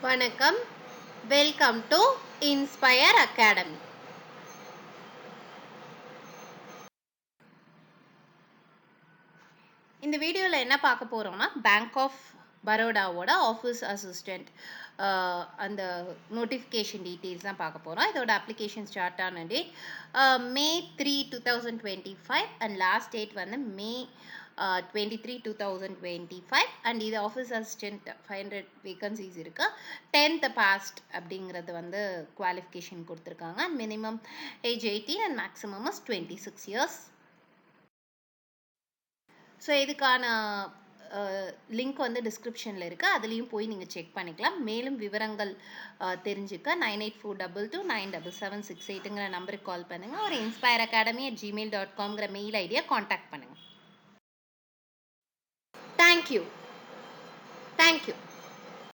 வணக்கம். Welcome to inspire academy. இந்த வீடியோல என்ன பார்க்க போறோம்னா, பேங்க் ஆஃப் பரோடாவோட ஆஃபீஸ் அசிஸ்டன்ட் அந்த நோட்டிஃபிகேஷன் டீட்டெயில்ஸ் தான் பார்க்க போறோம். இதோட அப்ளிகேஷன் ஸ்டார்ட் ஆன date May 3, 2025 and last date வந்து May 23, 2025 அண்ட் இது ஆஃபீஸ் அசிஸ்டன்ட் 500 வேகன்சிஸ் இருக்கு. 10th பாஸ்ட் அப்படிங்கிறது வந்து குவாலிஃபிகேஷன் கொடுத்துருக்காங்க. Minimum age 18 and maximum 26 years. So இதுக்கான லிங்க் வந்து டிஸ்கிரிப்ஷனில் இருக்குது, அதுலேயும் போய் நீங்கள் செக் பண்ணிக்கலாம். மேலும் விவரங்கள் தெரிஞ்சுக்க 9842297768ங்கிற நம்பருக்கு கால் பண்ணுங்கள். ஒரு inspireacademy@gmail.comங்கிற மெயில் ஐடியை காண்டாக்ட் பண்ணுங்கள். தேங்க்யூ.